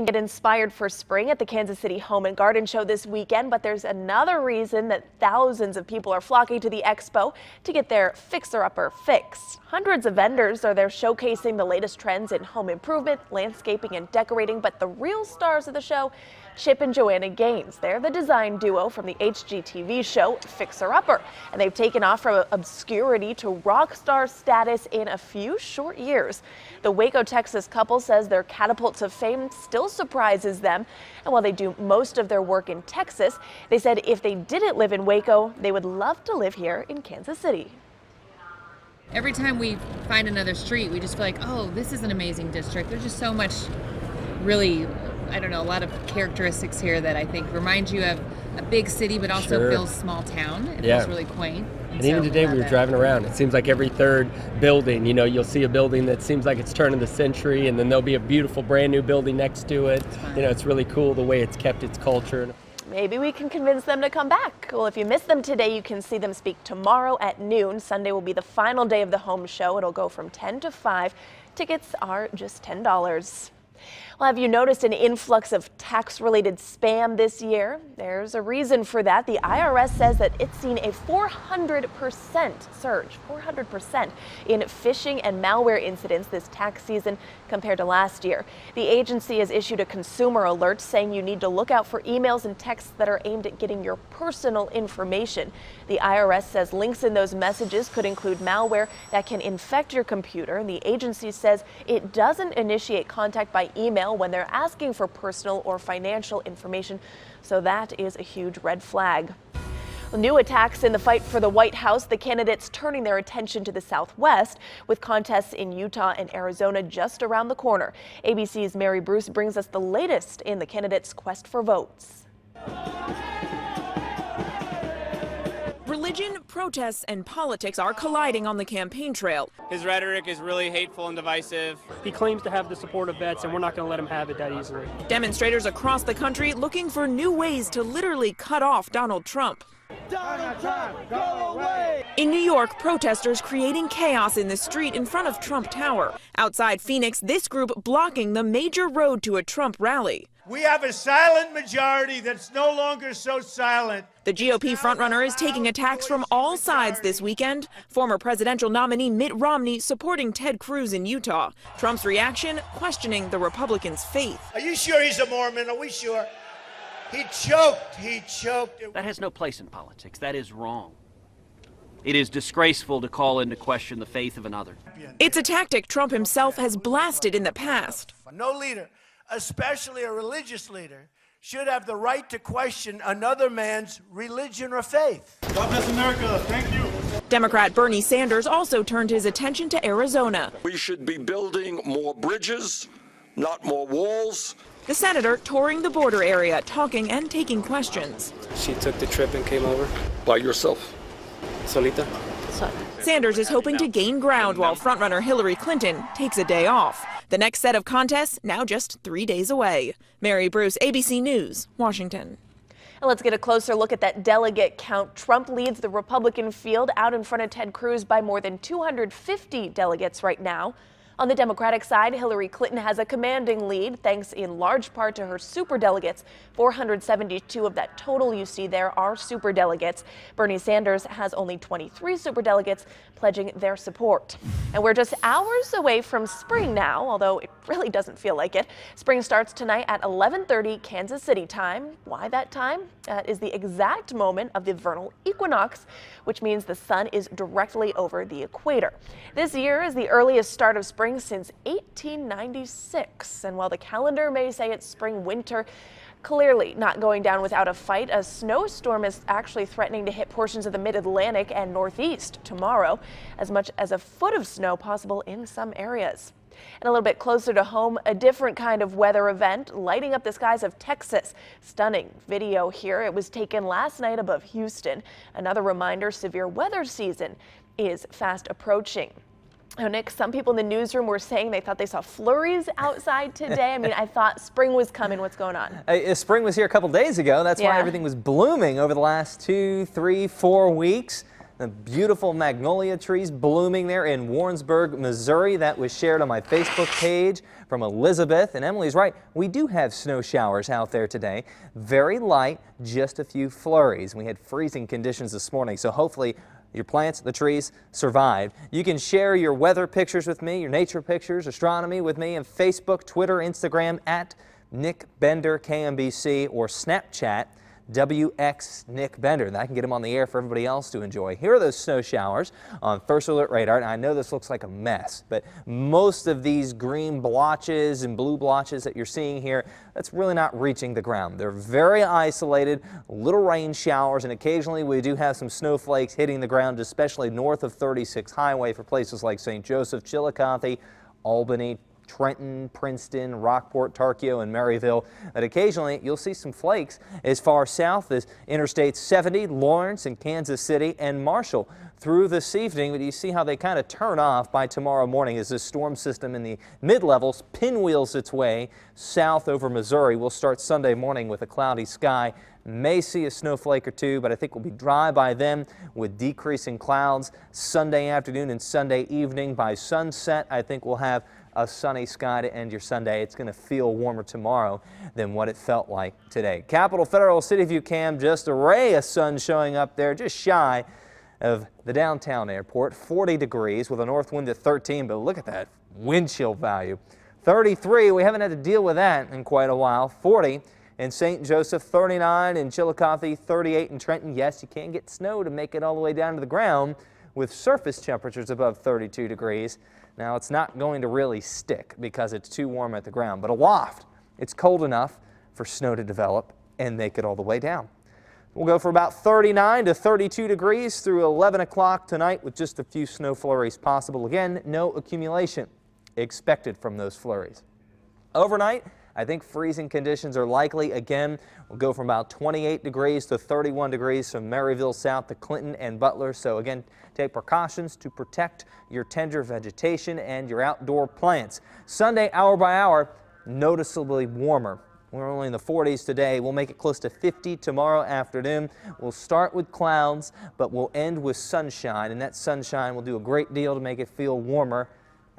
Get inspired for spring at the Kansas City Home and Garden Show this weekend, but there's another reason that thousands of people are flocking to the expo to get their fixer-upper fix. Hundreds of vendors are there showcasing the latest trends in home improvement, landscaping, and decorating, but the real stars of the show, Chip and Joanna Gaines. They're the design duo from the HGTV show Fixer Upper, and they've taken off from obscurity to rock star status in a few short years. The Waco, Texas couple says their catapult to fame still surprises them, and while they do most of their work in Texas, they said if they didn't live in Waco, they would love to live here in Kansas City. Every time we find another street, we just feel like, oh, this is an amazing district. There's just so much really, I don't know, a lot of characteristics here that I think remind you of a big city, but also feels small town. It feels really quaint. And even today we were driving around, it seems like every third building, you know, you'll see a building that seems like it's turn of the century, and then there'll be a beautiful brand new building next to it. You know, it's really cool the way it's kept its culture. Maybe we can convince them to come back. Well, if you missed them today, you can see them speak tomorrow at noon. Sunday will be the final day of the home show. It'll go from 10 to 5. Tickets are just $10. Well, have you noticed an influx of tax-related spam this year? There's a reason for that. The IRS says that it's seen a 400% surge, 400% in phishing and malware incidents this tax season compared to last year. The agency has issued a consumer alert saying you need to look out for emails and texts that are aimed at getting your personal information. The IRS says links in those messages could include malware that can infect your computer. And the agency says it doesn't initiate contact by email when they're asking for personal or financial information, so that is a huge red flag. New attacks in the fight for the White House, the candidates turning their attention to the Southwest with contests in Utah and Arizona just around the corner. ABC's Mary Bruce brings us the latest in the candidates' quest for votes. Religion, protests, and politics are colliding on the campaign trail. His rhetoric is really hateful and divisive. He claims to have the support of vets, and we're not going to let him have it that easily. Demonstrators across the country looking for new ways to literally cut off Donald Trump. Donald Trump, go away! In New York, protesters creating chaos in the street in front of Trump Tower. Outside Phoenix, this group blocking the major road to a Trump rally. We have a silent majority that's no longer so silent. The GOP frontrunner is taking attacks from all sides this weekend. Former presidential nominee Mitt Romney supporting Ted Cruz in Utah. Trump's reaction, questioning the Republicans' faith. Are you sure he's a Mormon? Are we sure? He choked. He choked. That has no place in politics. That is wrong. It is disgraceful to call into question the faith of another. It's a tactic Trump himself has blasted in the past. No leader, especially a religious leader, should have the right to question another man's religion or faith. God bless America. Thank you. Democrat Bernie Sanders also turned his attention to Arizona. We should be building more bridges, not more walls. The senator touring the border area, talking and taking questions. She took the trip and came over. By yourself. Solita. Sanders is hoping to gain ground while frontrunner Hillary Clinton takes a day off. The next set of contests now just 3 days away. Mary Bruce, ABC News, Washington. And let's get a closer look at that delegate count. Trump leads the Republican field out in front of Ted Cruz by more than 250 delegates right now. On the Democratic side, Hillary Clinton has a commanding lead, thanks in large part to her superdelegates. 472 of that total you see there are superdelegates. Bernie Sanders has only 23 superdelegates pledging their support. And we're just hours away from spring now, although it really doesn't feel like it. Spring starts tonight at 11:30 Kansas City time. Why that time? That is the exact moment of the vernal equinox, which means the sun is directly over the equator. This year is the earliest start of spring since 1896, and while the calendar may say it's spring-winter, clearly not going down without a fight. A snowstorm is actually threatening to hit portions of the mid-Atlantic and Northeast tomorrow, as much as a foot of snow possible in some areas. And a little bit closer to home, a different kind of weather event lighting up the skies of Texas. Stunning video here. It was taken last night above Houston. Another reminder, severe weather season is fast approaching. Oh, Nick, some people in the newsroom were saying they thought they saw flurries outside today. I mean, I thought spring was coming. What's going on? Spring was here a couple days ago. That's why everything was blooming over the last 2, 3, 4 weeks. The beautiful magnolia trees blooming there in Warrensburg, Missouri. That was shared on my Facebook page from Elizabeth. And Emily's right, we do have snow showers out there today. Very light, just a few flurries. We had freezing conditions this morning, so hopefully your plants, the trees, survived. You can share your weather pictures with me, your nature pictures, astronomy with me on Facebook, Twitter, Instagram at Nick Bender KMBC, or Snapchat WX Nick Bender. And I can get them on the air for everybody else to enjoy. Here are those snow showers on First Alert Radar. And I know this looks like a mess, but most of these green blotches and blue blotches that you're seeing here, that's really not reaching the ground. They're very isolated, little rain showers, and occasionally we do have some snowflakes hitting the ground, especially north of 36 Highway for places like St. Joseph, Chillicothe, Albany, Trenton, Princeton, Rockport, Tarkio, and Maryville. But occasionally you'll see some flakes as far south as Interstate 70, Lawrence, and Kansas City, and Marshall through this evening. But you see how they kind of turn off by tomorrow morning as this storm system in the mid-levels pinwheels its way south over Missouri. We'll start Sunday morning with a cloudy sky. May see a snowflake or two, but I think we'll be dry by then with decreasing clouds. Sunday afternoon and Sunday evening by sunset, I think we'll have a sunny sky to end your Sunday. It's going to feel warmer tomorrow than what it felt like today. Capitol Federal City View cam, just a ray of sun showing up there, just shy of the downtown airport. 40 degrees with a north wind at 13, but look at that wind chill value. 33, we haven't had to deal with that in quite a while. 40 in St. Joseph, 39 in Chillicothe, 38 in Trenton. Yes, you can get snow to make it all the way down to the ground with surface temperatures above 32 degrees. Now, it's not going to really stick because it's too warm at the ground, but aloft, it's cold enough for snow to develop and make it all the way down. We'll go for about 39 to 32 degrees through 11 o'clock tonight with just a few snow flurries possible. Again, no accumulation expected from those flurries. Overnight, I think freezing conditions are likely again. We'll go from about 28 degrees to 31 degrees from Maryville south to Clinton and Butler. So again, take precautions to protect your tender vegetation and your outdoor plants. Sunday, hour by hour, noticeably warmer. We're only in the 40s today. We'll make it close to 50 tomorrow afternoon. We'll start with clouds, but we'll end with sunshine, and that sunshine will do a great deal to make it feel warmer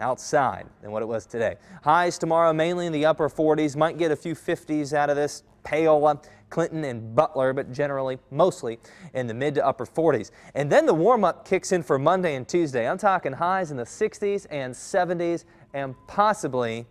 outside than what it was today. Highs tomorrow mainly in the upper 40s. Might get a few 50s out of this. Paola, Clinton, and Butler, but generally, mostly in the mid to upper 40s. And then the warm-up kicks in for Monday and Tuesday. I'm talking highs in the 60s and 70s and possibly